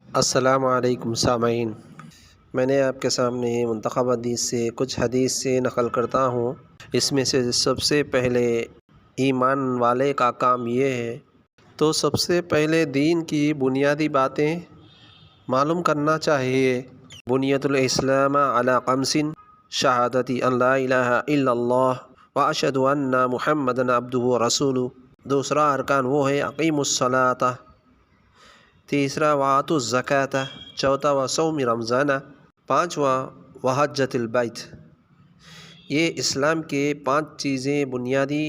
السلام علیکم سامعین، میں نے آپ کے سامنے منتخب حدیث سے کچھ حدیث سے نقل کرتا ہوں۔ اس میں سے سب سے پہلے ایمان والے کا کام یہ ہے، تو سب سے پہلے دین کی بنیادی باتیں معلوم کرنا چاہیے۔ بنیت الاسلام علی خمس، شہادت ان لا الہ الا اللہ و اشہد ان محمدًا عبدہ و رسولہ۔ دوسرا ارکان وہ ہے اقیموا الصلاۃ۔ تیسرا وآتوا الزکوٰۃ۔ چوتھا وصوم رمضان۔ پانچواں وحجۃ البیت۔ یہ اسلام کے 5 چیزیں بنیادی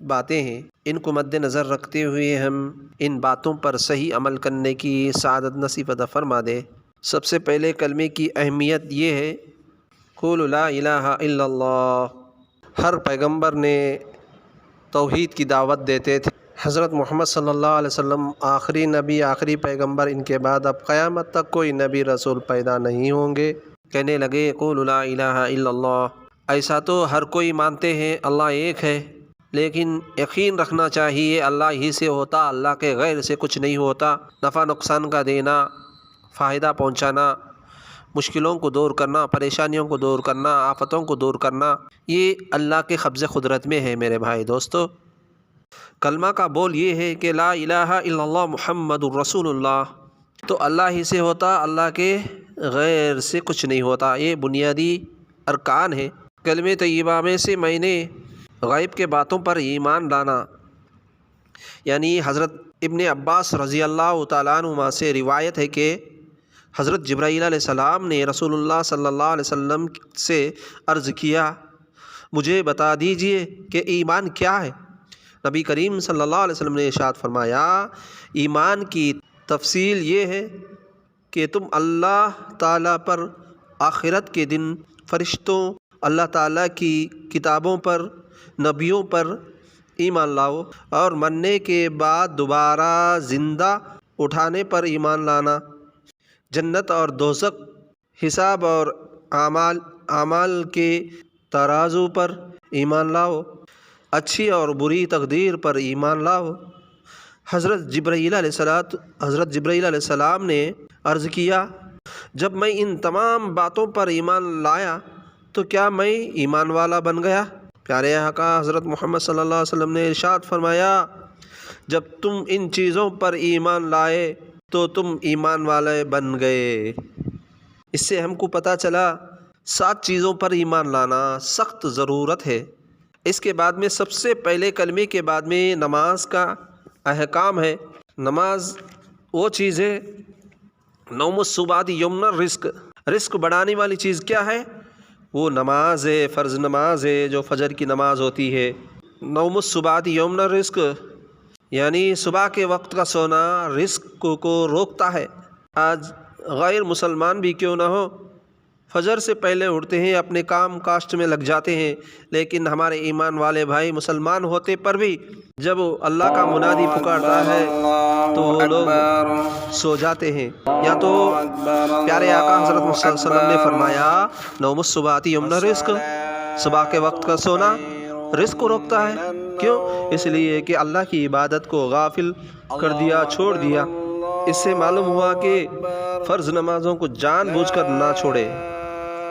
باتیں ہیں۔ ان کو مد نظر رکھتے ہوئے ہم ان باتوں پر صحیح عمل کرنے کی سعادت نصیب عطا فرما دے۔ سب سے پہلے کلمے کی اہمیت یہ ہے، قولوا لا الہ الا اللہ۔ ہر پیغمبر نے توحید کی دعوت دیتے تھے۔ حضرت محمد صلی اللہ علیہ وسلم آخری نبی، آخری پیغمبر، ان کے بعد اب قیامت تک کوئی نبی رسول پیدا نہیں ہوں گے۔ کہنے لگے قولوا لا الہ الا اللہ۔ ایسا تو ہر کوئی مانتے ہیں اللہ ایک ہے، لیکن یقین رکھنا چاہیے اللہ ہی سے ہوتا، اللہ کے غیر سے کچھ نہیں ہوتا۔ نفع نقصان کا دینا، فائدہ پہنچانا، مشکلوں کو دور کرنا، پریشانیوں کو دور کرنا، آفتوں کو دور کرنا، یہ اللہ کے قبض قدرت میں ہے میرے بھائی دوستو۔ کلمہ کا بول یہ ہے کہ لا الہ الا اللہ محمد الرسول اللہ، تو اللہ ہی سے ہوتا، اللہ کے غیر سے کچھ نہیں ہوتا۔ یہ بنیادی ارکان ہے۔ کلمہ طیبہ میں سے میں نے غیب کے باتوں پر ایمان لانا، یعنی حضرت ابن عباس رضی اللہ تعالیٰ عنہما سے روایت ہے کہ حضرت جبرائیل علیہ السلام نے رسول اللہ صلی اللہ علیہ وسلم سے عرض کیا، مجھے بتا دیجئے کہ ایمان کیا ہے؟ نبی کریم صلی اللہ علیہ وسلم نے ارشاد فرمایا، ایمان کی تفصیل یہ ہے کہ تم اللہ تعالیٰ پر، آخرت کے دن، فرشتوں، اللہ تعالیٰ کی کتابوں پر، نبیوں پر ایمان لاؤ، اور مرنے کے بعد دوبارہ زندہ اٹھانے پر ایمان لانا، جنت اور دوزخ، حساب اور اعمال کے ترازو پر ایمان لاؤ، اچھی اور بری تقدیر پر ایمان لاؤ۔ حضرت جبرائیل علیہ السلام نے عرض کیا، جب میں ان تمام باتوں پر ایمان لایا تو کیا میں ایمان والا بن گیا؟ پیارے آقا حضرت محمد صلی اللہ علیہ وسلم نے ارشاد فرمایا، جب تم ان چیزوں پر ایمان لائے تو تم ایمان والے بن گئے۔ اس سے ہم کو پتہ چلا 7 چیزوں پر ایمان لانا سخت ضرورت ہے۔ اس کے بعد میں سب سے پہلے کلمے کے بعد میں نماز کا احکام ہے۔ نماز وہ چیز ہے، نوم الصبح یمن الرزق، رزق بڑھانے والی چیز کیا ہے؟ وہ نماز ہے، فرض نماز ہے جو فجر کی نماز ہوتی ہے۔ نوم الصبح یمن الرزق، یعنی صبح کے وقت کا سونا رزق کو روکتا ہے۔ آج غیر مسلمان بھی کیوں نہ ہو، فجر سے پہلے اٹھتے ہیں، اپنے کام کاشت میں لگ جاتے ہیں، لیکن ہمارے ایمان والے بھائی مسلمان ہوتے پر بھی جب اللہ کا منادی پکارتا ہے تو وہ لوگ سو جاتے ہیں۔ یا تو پیارے آقا حضرت محمد صلی اللہ علیہ وسلم نے فرمایا، نوم الصبح یمن الرزق، صبح کے وقت کا سونا رزق کو روکتا ہے۔ کیوں؟ اس لیے کہ اللہ کی عبادت کو غافل کر دیا، چھوڑ دیا۔ اس سے معلوم ہوا کہ فرض نمازوں کو جان بوجھ کر نہ چھوڑے۔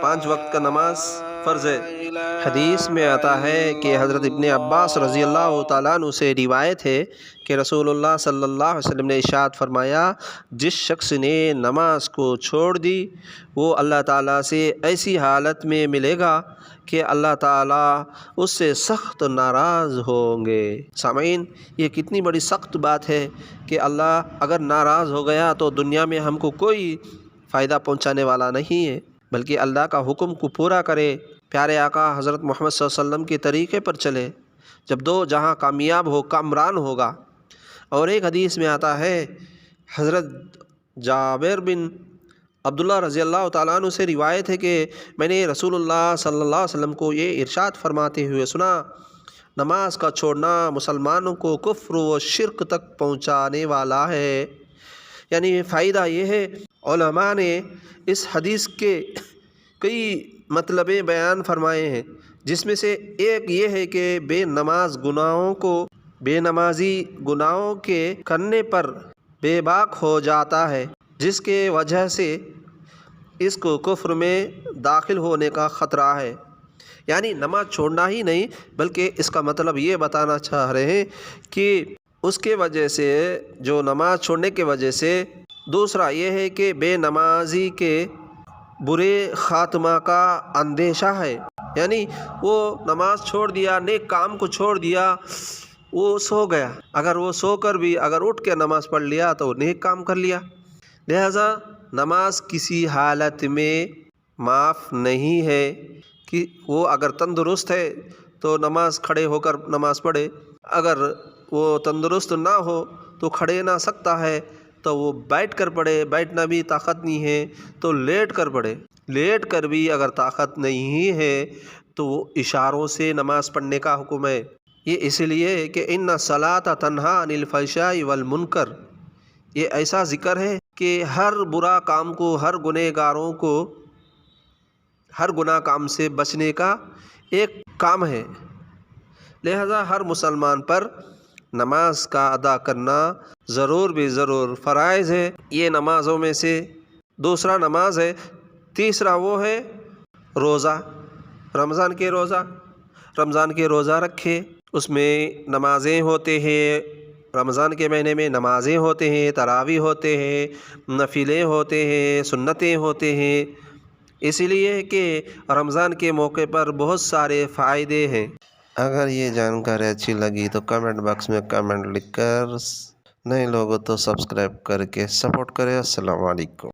5 وقت کا نماز فرض ہے۔ حدیث میں آتا ہے کہ حضرت ابن عباس رضی اللہ تعالیٰ عنہ سے روایت ہے کہ رسول اللہ صلی اللہ علیہ وسلم نے ارشاد فرمایا، جس شخص نے نماز کو چھوڑ دی وہ اللہ تعالیٰ سے ایسی حالت میں ملے گا کہ اللہ تعالیٰ اس سے سخت ناراض ہوں گے۔ سامعین، یہ کتنی بڑی سخت بات ہے کہ اللہ اگر ناراض ہو گیا تو دنیا میں ہم کو کوئی فائدہ پہنچانے والا نہیں ہے، بلکہ اللہ کا حکم کو پورا کرے، پیارے آقا حضرت محمد صلی اللہ علیہ وسلم کے طریقے پر چلے، جب 2 جہاں کامیاب ہو، کامران ہوگا۔ اور ایک حدیث میں آتا ہے، حضرت جابر بن عبداللہ رضی اللہ تعالیٰ عنہ سے روایت ہے کہ میں نے رسول اللہ صلی اللہ علیہ وسلم کو یہ ارشاد فرماتے ہوئے سنا، نماز کا چھوڑنا مسلمانوں کو کفر و شرک تک پہنچانے والا ہے۔ یعنی فائدہ یہ ہے، علماء نے اس حدیث کے کئی مطلب بیان فرمائے ہیں، جس میں سے ایک یہ ہے کہ بے نمازی گناہوں کے کرنے پر بے باک ہو جاتا ہے، جس کے وجہ سے اس کو کفر میں داخل ہونے کا خطرہ ہے۔ یعنی نماز چھوڑنا ہی نہیں، بلکہ اس کا مطلب یہ بتانا چاہ رہے ہیں کہ اس کے وجہ سے، جو نماز چھوڑنے کی وجہ سے، دوسرا یہ ہے کہ بے نمازی کے برے خاتمہ کا اندیشہ ہے۔ یعنی وہ نماز چھوڑ دیا، نیک کام کو چھوڑ دیا، وہ سو گیا، اگر وہ سو کر بھی اگر اٹھ کے نماز پڑھ لیا تو نیک کام کر لیا۔ لہذا نماز کسی حالت میں معاف نہیں ہے کہ وہ اگر تندرست ہے تو نماز کھڑے ہو کر نماز پڑھے، اگر وہ تندرست نہ ہو تو کھڑے نہ سکتا ہے تو وہ بیٹھ کر پڑھے، بیٹھنا بھی طاقت نہیں ہے تو لیٹ کر پڑھے، لیٹ کر بھی اگر طاقت نہیں ہے تو وہ اشاروں سے نماز پڑھنے کا حکم ہے۔ یہ اس لیے کہ ان الصلاۃ تنہی عن الفحشاء والمنکر، یہ ایسا ذکر ہے کہ ہر برا کام کو، ہر گنہگاروں کو ہر گناہ کام سے بچنے کا ایک کام ہے۔ لہذا ہر مسلمان پر نماز کا ادا کرنا ضرور بھی ضرور فرائض ہے۔ یہ نمازوں میں سے دوسرا نماز ہے۔ تیسرا وہ ہے روزہ، رمضان کے روزہ۔ رمضان کے روزہ رکھے، اس میں نمازیں ہوتے ہیں، رمضان کے مہینے میں نمازیں ہوتے ہیں، تراویح ہوتے ہیں، نفلیں ہوتے ہیں، سنتیں ہوتے ہیں، اس لیے کہ رمضان کے موقع پر بہت سارے فائدے ہیں۔ اگر یہ جانکاری اچھی لگی تو کمنٹ باکس میں کمنٹ لکھ کر، نئے لوگوں تو سبسکرائب کر کے سپورٹ کریں۔ السلام علیکم۔